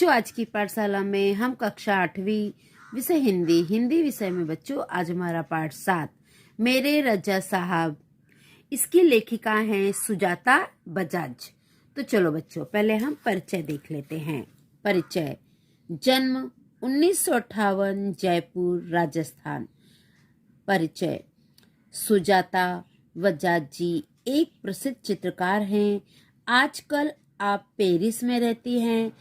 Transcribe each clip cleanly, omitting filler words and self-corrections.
बच्चों, आज की पाठशाला में हम कक्षा 8वीं विषय हिंदी विषय में बच्चों आज हमारा पाठ 7 मेरे रजा साहब। इसकी लेखिका हैं सुजाता बजाज। तो चलो बच्चों, पहले हम परिचय देख लेते हैं। परिचय: जन्म 1958, जयपुर, राजस्थान। परिचय: सुजाता बजाज जी एक प्रसिद्ध चित्रकार हैं। आजकल आप पेरिस में रहती हैं।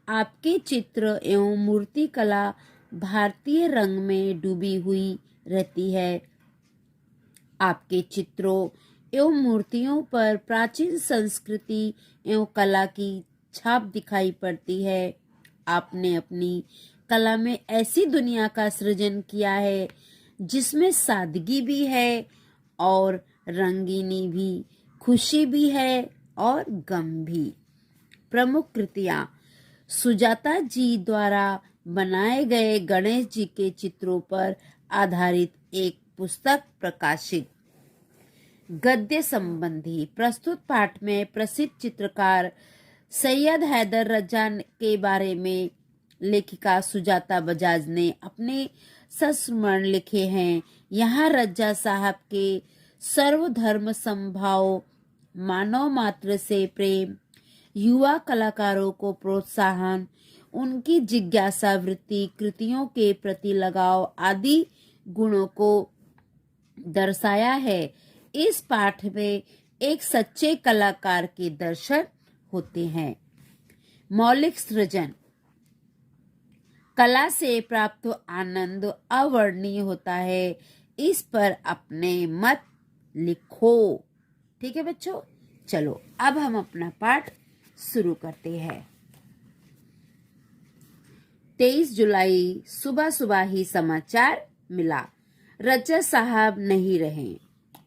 आपके चित्र एवं मूर्ति कला भारतीय रंग में डूबी हुई रहती है। आपके चित्रों एवं मूर्तियों पर प्राचीन संस्कृति एवं कला की छाप दिखाई पड़ती है। आपने अपनी कला में ऐसी दुनिया का सृजन किया है जिसमें सादगी भी है और रंगीनी भी, खुशी भी है और गम भी। प्रमुख कृतियां: सुजाता जी द्वारा बनाए गए गणेश जी के चित्रों पर आधारित एक पुस्तक प्रकाशित। गद्य संबंधी: प्रस्तुत पाठ में प्रसिद्ध चित्रकार सैयद हैदर रजा के बारे में लेखिका सुजाता बजाज ने अपने संस्मरण लिखे हैं। यहाँ रजा साहब के सर्वधर्म समभाव, मानव मात्र से प्रेम, युवा कलाकारों को प्रोत्साहन, उनकी जिज्ञासा वृत्ति, कृतियों के प्रति लगाव आदि गुणों को दर्शाया है। इस पाठ में एक सच्चे कलाकार के दर्शन होते हैं। मौलिक सृजन: कला से प्राप्त आनंद अवर्णनीय होता है। इस पर अपने मत लिखो। ठीक है बच्चों, चलो अब हम अपना पाठ शुरू करते हैं। 23 जुलाई सुबह सुबह ही समाचार मिला, रजा साहब नहीं रहे।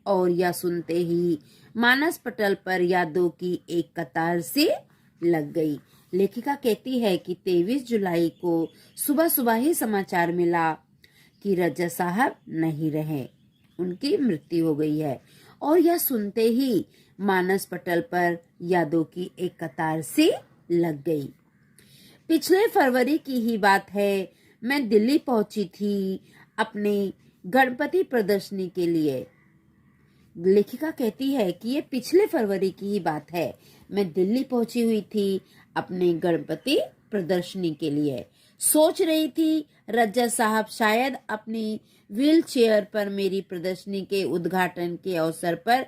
और यह सुनते ही मानस पटल पर यादों की एक कतार सी लग गई। लेखिका कहती है कि 23 जुलाई को सुबह सुबह ही समाचार मिला कि रजा साहब नहीं रहे, उनकी मृत्यु हो गई है। और यह सुनते ही मानस पटल पर यादों की एक कतार सी लग गई। पिछले फरवरी की ही बात है, मैं दिल्ली पहुंची थी अपनी गणपति प्रदर्शनी के लिए। लेखिका कहती है कि ये पिछले फरवरी की ही बात है, मैं दिल्ली पहुंची हुई थी अपने गणपति प्रदर्शनी के लिए। सोच रही थी रजा साहब शायद अपनी व्हील चेयर पर मेरी प्रदर्शनी के उद्घाटन के अवसर पर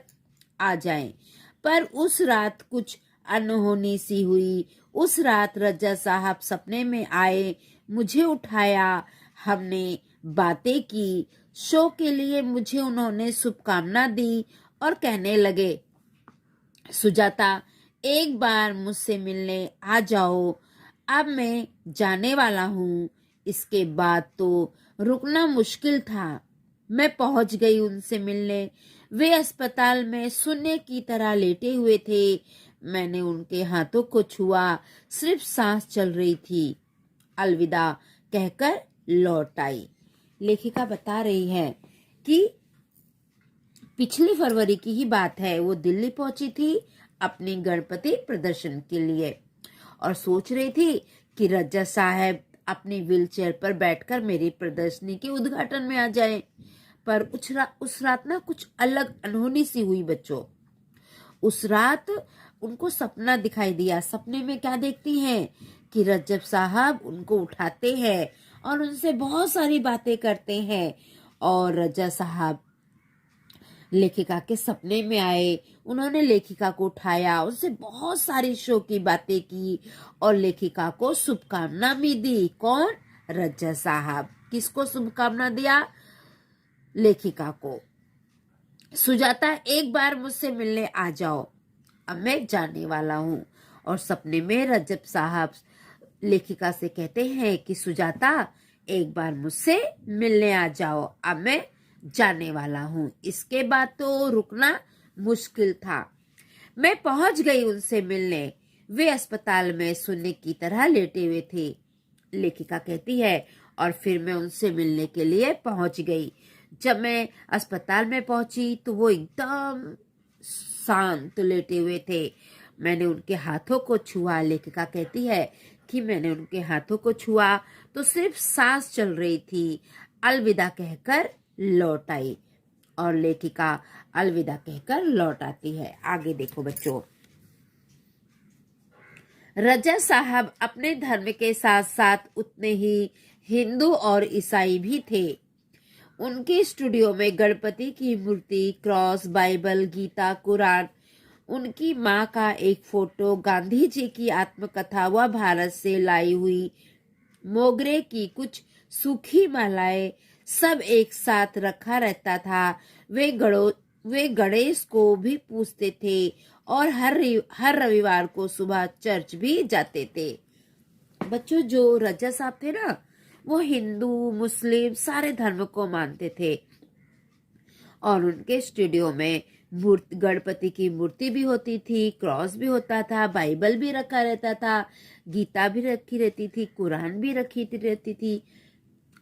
आ जाएं, पर उस रात कुछ अनहोनी सी हुई। उस रात रजा साहब सपने में आए, मुझे उठाया, हमने बातें की। शो के लिए मुझे उन्होंने शुभकामना दी और कहने लगे, सुजाता एक बार मुझसे मिलने आ जाओ, अब मैं जाने वाला हूँ। इसके बाद तो रुकना मुश्किल था। मैं पहुंच गई उनसे मिलने। वे अस्पताल में शून्य की तरह लेटे हुए थे। मैंने उनके हाथों को छुआ, सिर्फ सांस चल रही थी। अलविदा कहकर लौट आई। लेखिका बता रही है कि पिछली फरवरी की ही बात है, वो दिल्ली पहुंची थी अपनी गणपति प्रदर्शन के लिए और सोच रही थी कि रजा साहब अपनी व्हीलचेयर पर बैठकर मेरी प्रदर्शनी के उद्घाटन में आ जाएं। पर उस रात ना कुछ अलग अनहोनी सी हुई बच्चों। उस रात उनको सपना दिखाई दिया। सपने में क्या देखती हैं कि रजब साहब उनको उठाते हैं और उनसे बहुत सारी बातें करते हैं। और रजा साहब लेखिका के सपने में आए, उन्होंने लेखिका को उठाया, उनसे बहुत सारी शो की बातें की और लेखिका को शुभकामना भी दी। कौन? रजा साहब। किसको शुभकामना दिया? लेखिका को। सुजाता एक बार मुझसे मिलने आ जाओ, अब मैं जाने वाला हूँ। और सपने में रजब साहब लेखिका से कहते हैं कि सुजाता एक बार मुझसे मिलने आ जाओ, अब मैं जाने वाला हूँ। इसके बाद तो रुकना मुश्किल था। मैं पहुंच गई उनसे मिलने। वे अस्पताल में शून्य की तरह लेटे हुए थे। लेखिका कहती है और फिर मैं उनसे मिलने के लिए पहुंच गई। जब मैं अस्पताल में पहुंची तो वो एकदम शांत लेटे हुए थे। मैंने उनके हाथों को छुआ। लेखिका कहती है कि मैंने उनके हाथों को छुआ तो सिर्फ सांस चल रही थी। अलविदा कहकर लौट आई। और लेखिका अलविदा कहकर लौट आती है। आगे देखो बच्चों, रजा साहब अपने धर्म के साथ साथ उतने ही हिंदू और ईसाई भी थे। उनके स्टूडियो में गणपति की मूर्ति, क्रॉस, बाइबल, गीता, कुरान, उनकी माँ का एक फोटो, गांधी जी की आत्मकथा व भारत से लाई हुई मोगरे की कुछ सूखी मालाएं सब एक साथ रखा रहता था। वे गणेश को भी पूजते थे और हर रविवार को सुबह चर्च भी जाते थे। बच्चों, जो रजा साहब थे ना, वो हिंदू मुस्लिम सारे धर्म को मानते थे और उनके स्टूडियो में गणपति की मूर्ति भी होती थी, क्रॉस भी होता था, बाइबल भी रखा रहता था, गीता भी रखी रहती थी, कुरान भी रखी रहती थी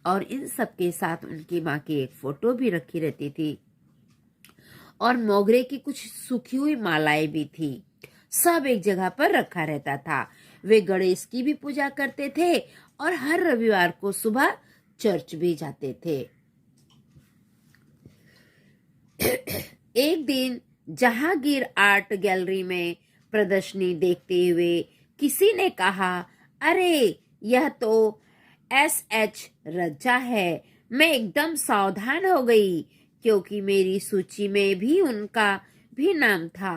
और इन सब के साथ उनकी माँ की एक फोटो भी रखी रहती थी और मोगरे की कुछ सूखी हुई मालाएं भी थी। सब एक जगह पर रखा रहता था। वे गणेश की भी पूजा करते थे और हर रविवार को सुबह चर्च भी जाते थे। एक दिन जहांगीर आर्ट गैलरी में प्रदर्शनी देखते हुए किसी ने कहा, अरे यह तो एस.एच. रज्जा है। मैं एकदम सावधान हो गई क्योंकि मेरी सूची में भी उनका भी नाम था।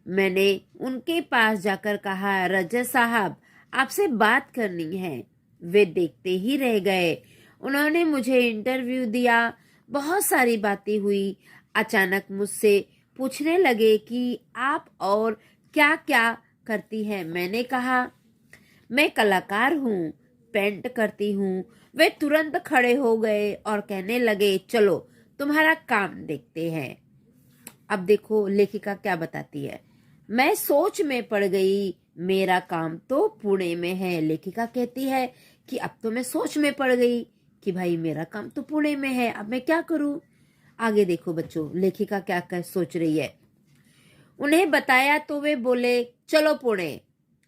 मैंने उनके पास जाकर कहा, रज्जा साहब आपसे बात करनी है। वे देखते ही रह गए। उन्होंने मुझे इंटरव्यू दिया, बहुत सारी बातें हुई। अचानक मुझसे पूछने लगे कि आप और क्या क्या करती हैं। मैंने कहा, मैं कलाकार हूँ, पेंट करती हूँ। वे तुरंत खड़े हो गए और कहने लगे, चलो तुम्हारा काम देखते हैं। अब देखो लेखिका क्या बताती है। मैं सोच में पड़ गई, मेरा काम तो पुणे में है। लेखिका कहती है कि अब तो मैं सोच में पड़ गई कि भाई मेरा काम तो पुणे में है, अब मैं क्या करूं। आगे देखो बच्चों, लेखिका क्या सोच रही है। उन्हें बताया तो वे बोले, चलो पुणे।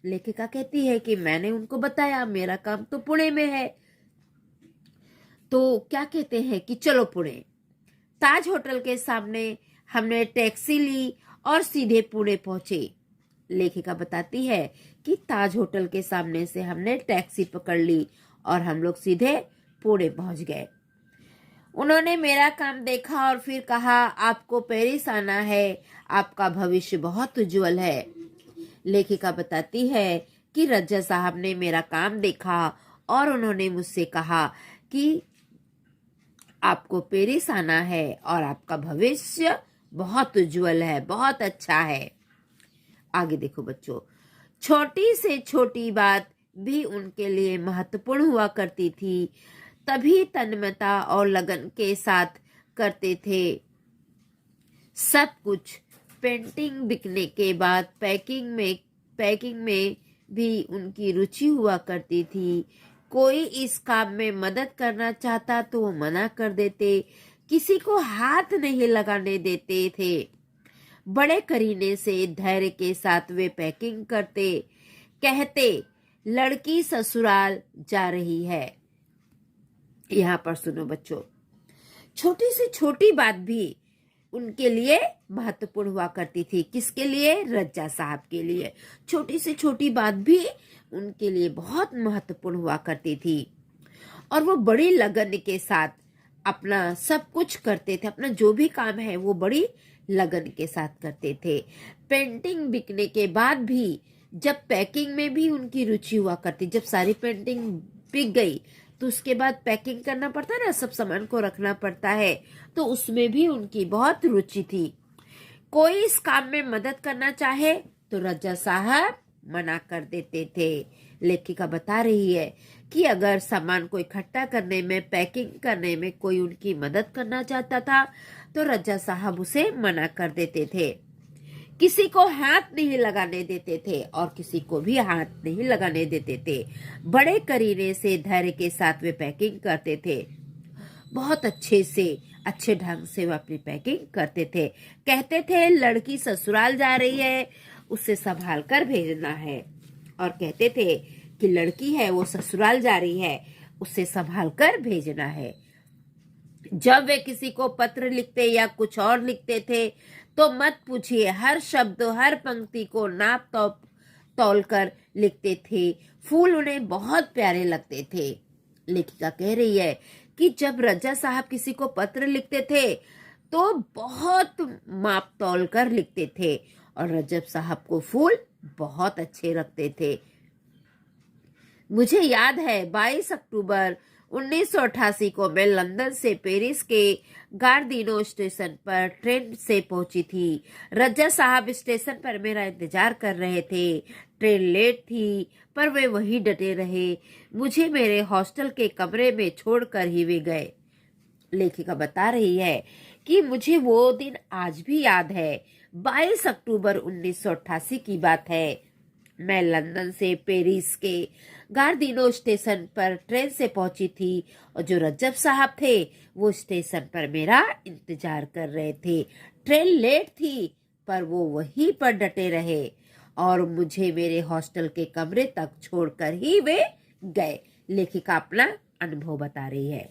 लेखिका कहती है कि मैंने उनको बताया मेरा काम तो पुणे में है, तो क्या कहते हैं कि चलो पुणे। ताज होटल के सामने हमने टैक्सी ली और सीधे पुणे पहुंचे। लेखिका बताती है कि ताज होटल के सामने से हमने टैक्सी पकड़ ली और हम लोग सीधे पुणे पहुंच गए। उन्होंने मेरा काम देखा और फिर कहा, आपको पेरिस आना है, आपका भविष्य बहुत उज्जवल है। लेखिका बताती है कि रज्जा साहब ने मेरा काम देखा और उन्होंने मुझसे कहा कि आपको पेरिस आना है और आपका भविष्य बहुत उज्जवल है, बहुत अच्छा है। आगे देखो बच्चों, छोटी से छोटी बात भी उनके लिए महत्वपूर्ण हुआ करती थी, तभी तन्मयता और लगन के साथ करते थे सब कुछ। पेंटिंग बिकने के बाद पैकिंग में भी उनकी रुचि हुआ करती थी। कोई इस काम में मदद करना चाहता तो वो मना कर देते, किसी को हाथ नहीं लगाने देते थे। बड़े करीने से धैर्य के साथ वे पैकिंग करते, कहते लड़की ससुराल जा रही है। यहाँ पर सुनो बच्चों, छोटी से छोटी बात भी उनके लिए महत्वपूर्ण हुआ करती थी। किसके लिए? रज्जा साहब के लिए। छोटी से छोटी बात भी उनके लिए बहुत महत्वपूर्ण हुआ करती थी और वो बड़ी लगन के साथ अपना सब कुछ करते थे। अपना जो भी काम है वो बड़ी लगन के साथ करते थे। पेंटिंग बिकने के बाद भी जब पैकिंग में भी उनकी रुचि हुआ करती, जब सारी पेंटिंग बिक गई तो उसके बाद पैकिंग करना पड़ता है ना, सब सामान को रखना पड़ता है, तो उसमें भी उनकी बहुत रुचि थी। कोई इस काम में मदद करना चाहे तो रज्जा साहब मना कर देते थे। लेखिका बता रही है कि अगर सामान को इकट्ठा करने में, पैकिंग करने में कोई उनकी मदद करना चाहता था तो रज्जा साहब उसे मना कर देते थे। किसी को हाथ नहीं लगाने देते थे और किसी को भी हाथ नहीं लगाने देते थे। बड़े करीने से धैर्य के साथ वे पैकिंग करते थे। बहुत अच्छे ढंग से वे अपनी पैकिंग करते थे। कहते थे लड़की ससुराल जा रही है, उसे संभाल कर भेजना है। और कहते थे कि लड़की है वो ससुराल जा रही है, उसे संभाल कर भेजना है। जब वे किसी को पत्र लिखते या कुछ और लिखते थे तो मत पूछिए, हर शब्द हर पंक्ति को नाप तौल कर लिखते थे। फूल उन्हें बहुत प्यारे लगते थे। लेखिका कह रही है कि जब रजा साहब किसी को पत्र लिखते थे तो बहुत माप तौल कर लिखते थे और रजब साहब को फूल बहुत अच्छे लगते थे। मुझे याद है 22 अक्टूबर 1988 को मैं लंदन से पेरिस के गारदिनो स्टेशन पर ट्रेन से पहुंची थी। रजा साहब स्टेशन पर मेरा इंतजार कर रहे थे। ट्रेन लेट थी पर वे वहीं डटे रहे। मुझे मेरे हॉस्टल के कमरे में छोड़कर ही वे गए। लेखिका बता रही है कि मुझे वो दिन आज भी याद है। 22 अक्टूबर 1988 की बात है। मैं लंदन से पेरिस के गारदिनो स्टेशन पर ट्रेन से पहुंची थी और जो रजब साहब थे वो स्टेशन पर मेरा इंतजार कर रहे थे। ट्रेन लेट थी पर वो वहीं पर डटे रहे और मुझे मेरे हॉस्टल के कमरे तक छोड़कर ही वे गए। लेखिका अपना अनुभव बता रही है।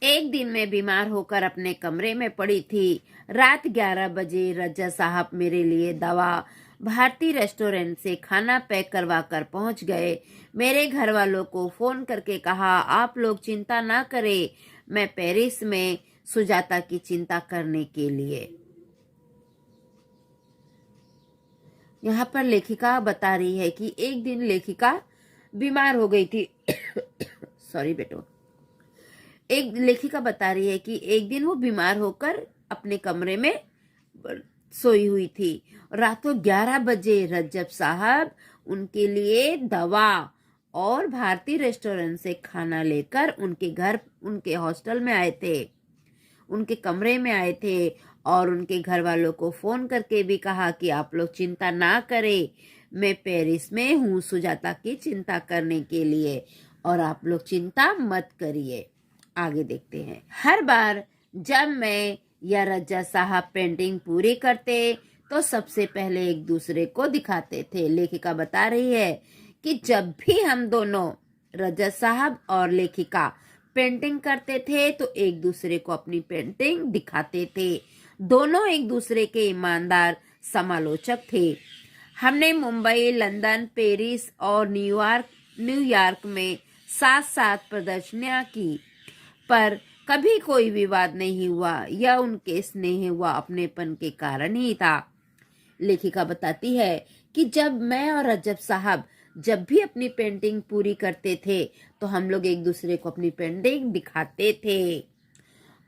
एक दिन मैं बीमार होकर अपने कमरे में पड़ी थी। रात 11 बजे रजा साहब मेरे लिए दवा भारतीय रेस्टोरेंट से खाना पैक करवा कर पहुंच गए। मेरे घर वालों को फोन करके कहा, आप लोग चिंता ना करें, मैं पेरिस में सुजाता की चिंता करने के लिए। यहाँ पर लेखिका बता रही है कि एक दिन लेखिका बीमार हो गई थी। सॉरी बेटो। एक लेखिका बता रही है कि एक दिन वो बीमार होकर अपने कमरे में सोई हुई थी। रातों 11 बजे रजब साहब उनके लिए दवा और भारतीय रेस्टोरेंट से खाना लेकर उनके घर, उनके हॉस्टल में आए थे, उनके कमरे में आए थे और उनके घर वालों को फोन करके भी कहा कि आप लोग चिंता ना करें, मैं पेरिस में हूँ सुजाता की चिंता करने के लिए और आप लोग चिंता मत करिए। आगे देखते हैं। हर बार जब मैं या रजा साहब पेंटिंग पूरी करते तो सबसे पहले एक दूसरे को दिखाते थे। लेखिका बता रही है कि जब भी हम दोनों रजा साहब और लेखिका पेंटिंग करते थे तो एक दूसरे को अपनी पेंटिंग दिखाते थे। दोनों एक दूसरे के ईमानदार समालोचक थे। हमने मुंबई, लंदन, पेरिस और न्यूयॉर्क में साथ साथ प्रदर्शनियां की पर कभी कोई विवाद नहीं हुआ। यह उनके स्नेह व अपनेपन के कारण ही था। लेखिका बताती है कि जब मैं और रजब साहब जब भी अपनी पेंटिंग पूरी करते थे तो हम लोग एक दूसरे को अपनी पेंटिंग दिखाते थे।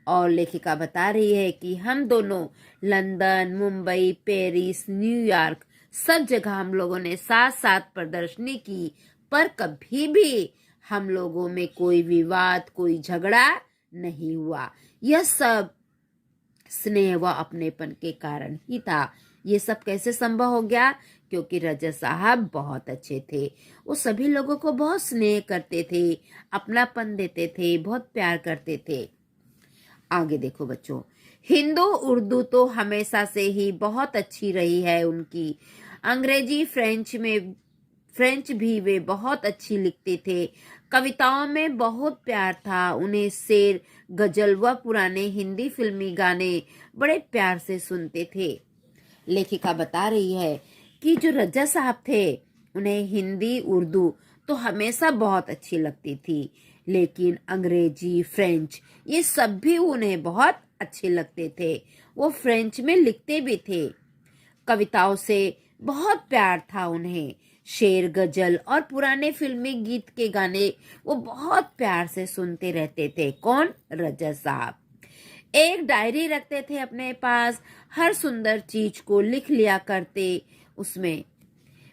और लेखिका बता रही है कि हम दोनों लंदन, मुंबई, पेरिस, न्यूयॉर्क सब जगह हम लोगों ने साथ साथ प्रदर्शनी की पर कभी भी हम लोगों में कोई विवाद, कोई झगड़ा नहीं हुआ। यह सब स्नेह व अपनेपन के कारण ही था। ये सब कैसे संभव हो गया? क्योंकि रजा साहब बहुत अच्छे थे। वो सभी लोगों को बहुत स्नेह करते थे, अपनापन देते थे, बहुत प्यार करते थे। आगे देखो बच्चों। हिंदू उर्दू तो हमेशा से ही बहुत अच्छी रही है उनकी। अंग्रेजी, फ्रेंच भी वे बहुत अच्छी लिखते थे। कविताओं में बहुत प्यार था उन्हें। शेर, गजल व पुराने हिंदी फिल्मी गाने बड़े प्यार से सुनते थे। लेखिका बता रही है कि जो रजा साहब थे उन्हें हिंदी, उर्दू तो हमेशा बहुत अच्छी लगती थी, लेकिन अंग्रेजी, फ्रेंच ये सब भी उन्हें बहुत अच्छे लगते थे। वो फ्रेंच में लिखते भी थे। कविताओं से बहुत प्यार था उन्हें। शेर, गजल और पुराने फिल्मी गीत के गाने वो बहुत प्यार से सुनते रहते थे। कौन? रजा साहब। एक डायरी रखते थे अपने पास, हर सुंदर चीज को लिख लिया करते उसमें।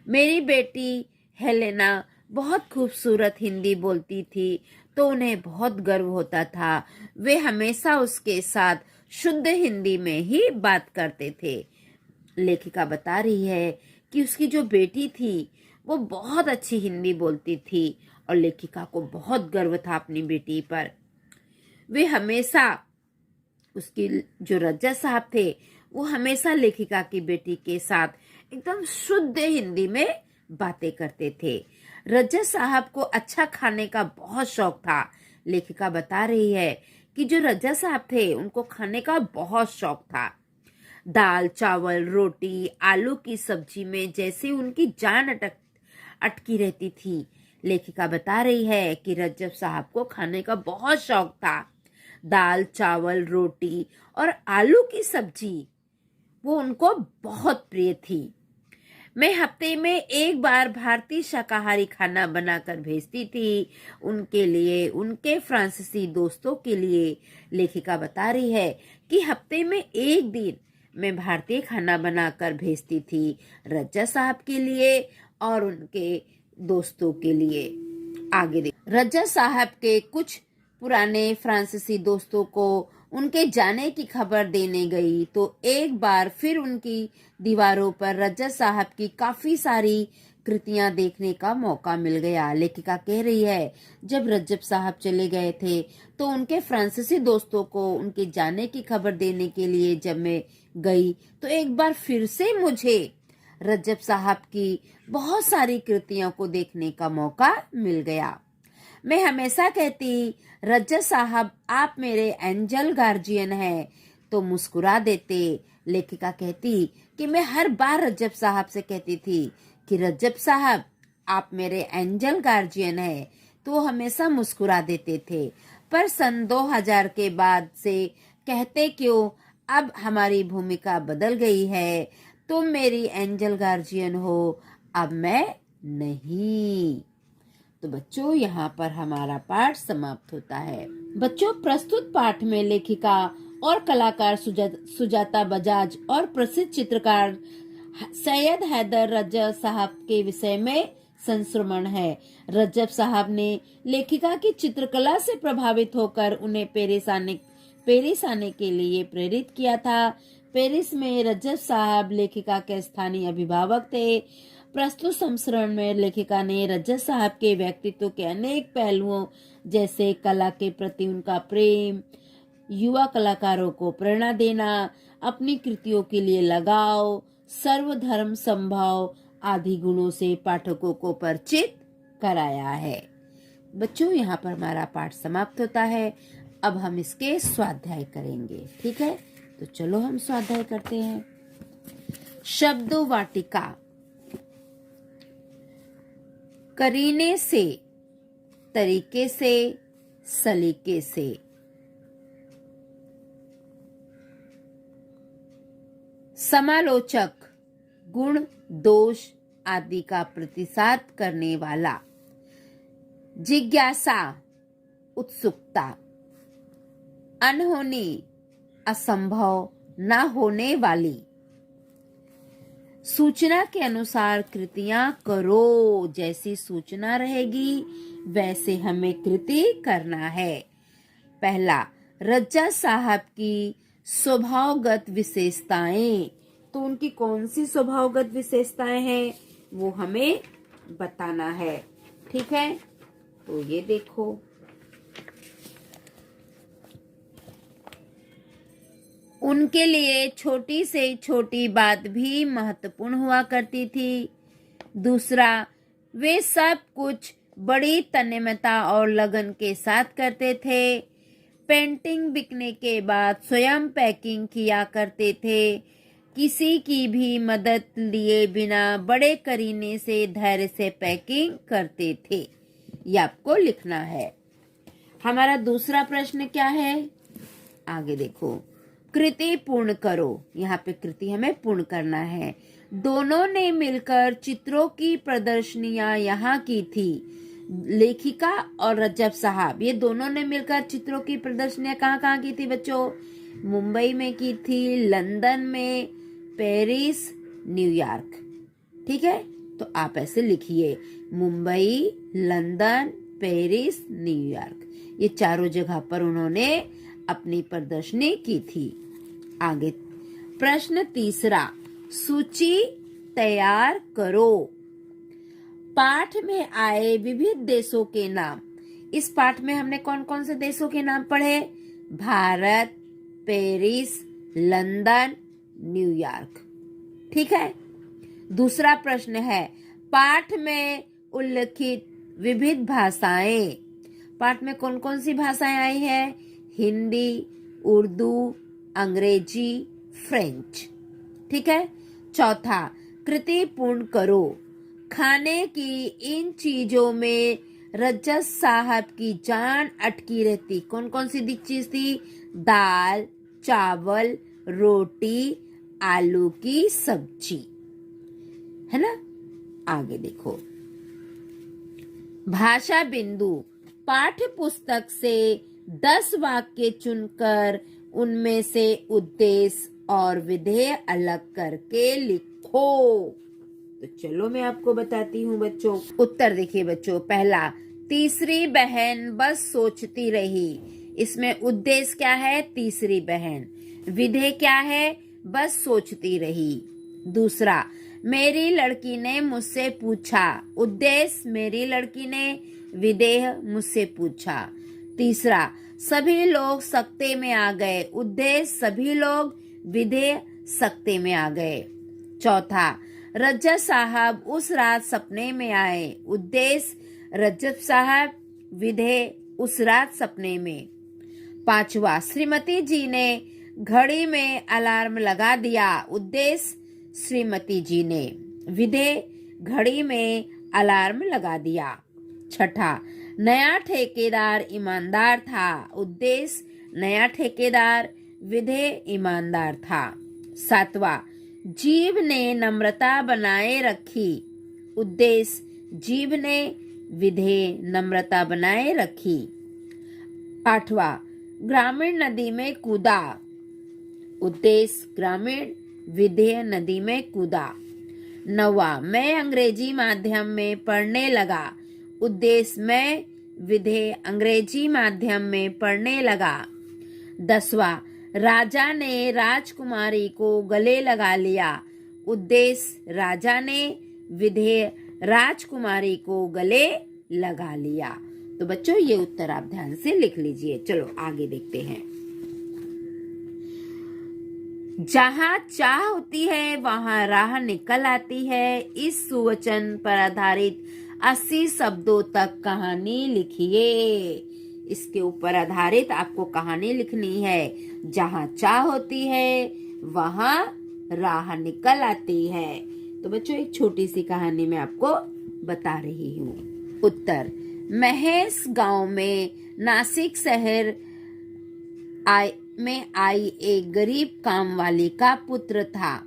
मेरी बेटी हेलेना बहुत खूबसूरत हिंदी बोलती थी तो उन्हें बहुत गर्व होता था। वे हमेशा उसके साथ शुद्ध हिंदी में ही बात करते थे। लेखिका बता रही है कि उसकी जो बेटी थी वो बहुत अच्छी हिंदी बोलती थी और लेखिका को बहुत गर्व था अपनी बेटी पर। वे हमेशा, उसकी जो रजा साहब थे वो हमेशा लेखिका की बेटी के साथ एकदम शुद्ध हिंदी में बातें करते थे। रजत साहब को अच्छा खाने का बहुत शौक था। लेखिका बता रही है कि जो रजत साहब थे उनको खाने का बहुत शौक था। दाल, चावल, रोटी, आलू की सब्जी में जैसे उनकी जान अटकी रहती थी। लेखिका बता रही है कि रजब साहब को खाने का बहुत शौक था। दाल, चावल, रोटी और आलू की सब्जी वो उनको बहुत प्रिय थी। मैं हफ्ते में एक बार भारतीय शाकाहारी खाना बनाकर भेजती थी उनके लिए, उनके फ्रांसीसी दोस्तों के लिए। लेखिका बता रही है कि हफ्ते में एक दिन मैं भारतीय खाना बनाकर भेजती थी रज्जा साहब के लिए और उनके दोस्तों के लिए। आगे देख, रज्जा साहब के कुछ पुराने फ्रांसीसी दोस्तों को उनके जाने की खबर देने गई तो एक बार फिर उनकी दीवारों पर रजत साहब की काफी सारी कृतियां देखने का मौका मिल गया। लेखिका कह रही है जब रजब साहब चले गए थे तो उनके फ्रांसीसी दोस्तों को उनके जाने की खबर देने के लिए जब मैं गई तो एक बार फिर से मुझे रजब साहब की बहुत सारी कृतियों को देखने का मौका मिल गया। मैं हमेशा कहती रजत साहब आप मेरे एंजल गार्जियन हैं तो मुस्कुरा देते। लेखिका कहती कि मैं हर बार रजब साहब से कहती थी कि रजब साहब आप मेरे एंजल गार्जियन हैं तो हमेशा मुस्कुरा देते थे। पर सन 2000 के बाद से कहते क्यों अब हमारी भूमिका बदल गई है, तुम मेरी एंजल गार्जियन हो, अब मैं नहीं। तो बच्चों यहाँ पर हमारा पाठ समाप्त होता है। बच्चों प्रस्तुत पाठ में लेखिका और कलाकार सुजाता बजाज और प्रसिद्ध चित्रकार सैयद हैदर रजब साहब के विषय में संस्मरण है। रजब साहब ने लेखिका की चित्रकला से प्रभावित होकर उन्हें पेरिस आने के लिए प्रेरित किया था। पेरिस में रजब साहब लेखिका के स्थानीय अभिभावक थे। प्रस्तुत संस्मरण में लेखिका ने रजत साहब के व्यक्तित्व के अनेक पहलुओं जैसे कला के प्रति उनका प्रेम, युवा कलाकारों को प्रेरणा देना, अपनी कृतियों के लिए लगाव, सर्वधर्म संभाव आदि गुणों से पाठकों को परिचित कराया है। बच्चों यहाँ पर हमारा पाठ समाप्त होता है। अब हम इसके स्वाध्याय करेंगे, ठीक है? तो चलो हम स्वाध्याय करते हैं। शब्द वाटिका। करीने से, तरीके से, सलीके से। समालोचक, गुण दोष आदि का प्रतिसाद करने वाला। जिज्ञासा, उत्सुकता। अनहोनी, असंभव, न होने वाली। सूचना के अनुसार कृतियां करो, जैसी सूचना रहेगी वैसे हमें कृति करना है। पहला, रज्जा साहब की स्वभावगत विशेषताएं। तो उनकी कौन सी स्वभावगत विशेषताएं हैं वो हमें बताना है, ठीक है? तो ये देखो, उनके लिए छोटी से छोटी बात भी महत्वपूर्ण हुआ करती थी। दूसरा, वे सब कुछ बड़ी तन्मयता और लगन के साथ करते थे। पेंटिंग बिकने के बाद स्वयं पैकिंग किया करते थे। किसी की भी मदद लिए बिना बड़े करीने से धैर्य से पैकिंग करते थे। ये आपको लिखना है। हमारा दूसरा प्रश्न क्या है? आगे देखो, कृति पूर्ण करो। यहाँ पे कृति हमें पूर्ण करना है। दोनों ने मिलकर चित्रों की प्रदर्शनियां यहाँ की थी। लेखिका और रजब साहब ये दोनों ने मिलकर चित्रों की प्रदर्शनियां कहाँ की थी बच्चों? मुंबई में की थी, लंदन में, पेरिस, न्यूयॉर्क। ठीक है, तो आप ऐसे लिखिए, मुंबई, लंदन, पेरिस, न्यूयॉर्क, ये चारों जगह पर उन्होंने अपनी प्रदर्शनी की थी। आगे प्रश्न तीसरा, सूची तैयार करो। पाठ में आए विविध देशों के नाम। इस पाठ में हमने कौन कौन से देशों के नाम पढ़े? Bharat, Paris, London, New York. ठीक है। दूसरा प्रश्न है, पाठ में उल्लिखित विविध भाषाएं। पाठ में कौन कौन सी भाषाएं आई है? हिंदी, उर्दू, अंग्रेजी, फ्रेंच। ठीक है। चौथा, कृति पूर्ण करो। खाने की इन चीजों में रजत साहब की जान अटकी रहती। कौन कौन सी चीज थी? दाल, चावल, रोटी, आलू की सब्जी, है ना। आगे देखो, भाषा बिंदु। पाठ्य पुस्तक से 10 वाक्य चुनकर उनमें से उद्देश्य और विधेय अलग करके लिखो। तो चलो मैं आपको बताती हूँ बच्चों। उत्तर देखिए बच्चों। पहला, तीसरी बहन बस सोचती रही। इसमें उद्देश्य क्या है? तीसरी बहन। विधेय क्या है? बस सोचती रही। दूसरा, मेरी लड़की ने मुझसे पूछा। उद्देश्य मेरी लड़की ने, विधेय मुझसे पूछा। तीसरा, सभी लोग सकते में आ गए। उद्देश्य सभी लोग, विधेय सकते में आ गए। चौथा, रजत साहब उस रात सपने में आए। उद्देश्य रजत साहब, विधेय उस रात सपने में। पांचवा, श्रीमती जी ने घड़ी में अलार्म लगा दिया। उद्देश्य श्रीमती जी ने, विधेय घड़ी में अलार्म लगा दिया। छठा, नया ठेकेदार ईमानदार था। उद्देश्य नया ठेकेदार, विधेय ईमानदार था। सातवां, जीव ने नम्रता बनाए रखी। उद्देश्य जीव ने, विधेय नम्रता बनाए रखी। आठवां, ग्रामीण नदी में कूदा। उद्देश्य ग्रामीण, विधेय नदी में कूदा। नौवां, मैं अंग्रेजी माध्यम में पढ़ने लगा। उद्देश्य मैं, विधेय अंग्रेजी माध्यम में पढ़ने लगा। 10वां, राजा ने राजकुमारी को गले लगा लिया। उद्देश्य राजा ने, विधेय राजकुमारी को गले लगा लिया। तो बच्चों ये उत्तर आप ध्यान से लिख लीजिए। चलो आगे देखते हैं। जहाँ चाह होती है वहाँ राह निकल आती है। इस सुवचन पर आधारित 80 शब्दों तक कहानी लिखिए। इसके ऊपर आधारित आपको कहानी लिखनी है। जहाँ चाह होती है वहाँ राह निकल आती है। तो बच्चों एक छोटी सी कहानी मैं आपको बता रही हूँ। उत्तर, महेश गांव में नासिक शहर में आई एक गरीब कामवाली का पुत्र था।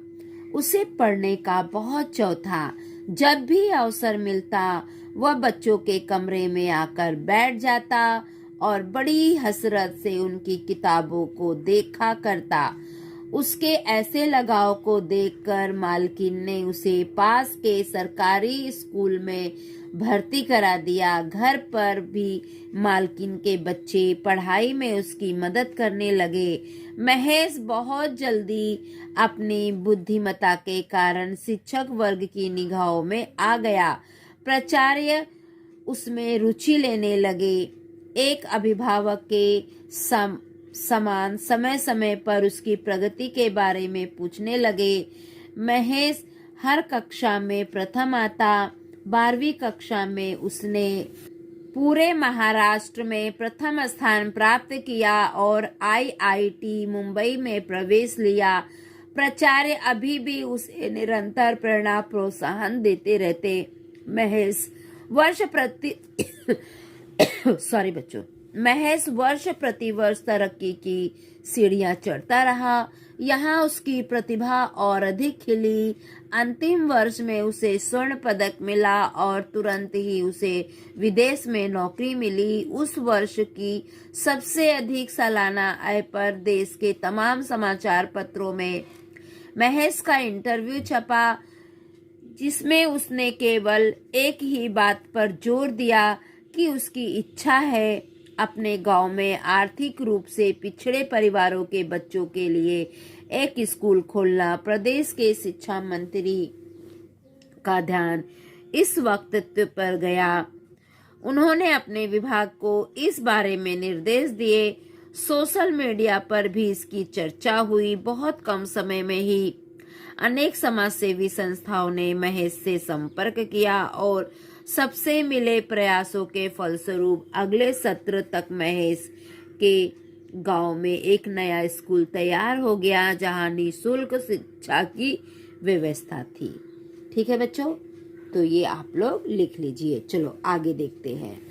उसे पढ़ने का बहुत चाव था। जब भी अवसर मिलता वह बच्चों के कमरे में आकर बैठ जाता और बड़ी हसरत से उनकी किताबों को देखा करता। उसके ऐसे लगाव को देखकर मालकिन ने उसे पास के सरकारी स्कूल में भर्ती करा दिया। घर पर भी मालकिन के बच्चे पढ़ाई में उसकी मदद करने लगे। महेश बहुत जल्दी अपनी बुद्धिमत्ता के कारण शिक्षक वर्ग की निगाहों में आ गया। प्राचार्य उसमें रुचि लेने लगे। एक अभिभावक के समान समय समय पर उसकी प्रगति के बारे में पूछने लगे। महेश हर कक्षा में प्रथम आता। 12वीं कक्षा में उसने पूरे महाराष्ट्र में प्रथम स्थान प्राप्त किया और IIT मुंबई में प्रवेश लिया। प्राचार्य अभी भी उसे निरंतर प्रेरणा प्रोत्साहन देते रहते। महेश वर्ष प्रति वर्ष तरक्की की सीढ़ियां चढ़ता रहा। यहाँ उसकी प्रतिभा और अधिक खिली। अंतिम वर्ष में उसे स्वर्ण पदक मिला और तुरंत ही उसे विदेश में नौकरी मिली। उस वर्ष की सबसे अधिक सालाना आय पर देश के तमाम समाचार पत्रों में महेश का इंटरव्यू छपा, जिसमें उसने केवल एक ही बात पर जोर दिया कि उसकी इच्छा है अपने गांव में आर्थिक रूप से पिछड़े परिवारों के बच्चों के लिए एक स्कूल खोलना। प्रदेश के शिक्षा मंत्री का ध्यान इस वक्तव्य पर गया। उन्होंने अपने विभाग को इस बारे में निर्देश दिए। सोशल मीडिया पर भी इसकी चर्चा हुई। बहुत कम समय में ही अनेक समाजसेवी संस्थाओं ने महेश से संपर्क किया और सबसे मिले प्रयासों के फलस्वरूप अगले सत्र तक महेश के गांव में एक नया स्कूल तैयार हो गया जहां निःशुल्क शिक्षा की व्यवस्था थी। ठीक है बच्चों, तो ये आप लोग लिख लीजिए। चलो आगे देखते हैं।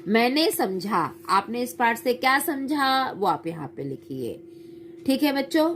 मैंने समझा, आपने इस पाठ से क्या समझा वो आप यहाँ पे लिखिए। ठीक है बच्चों।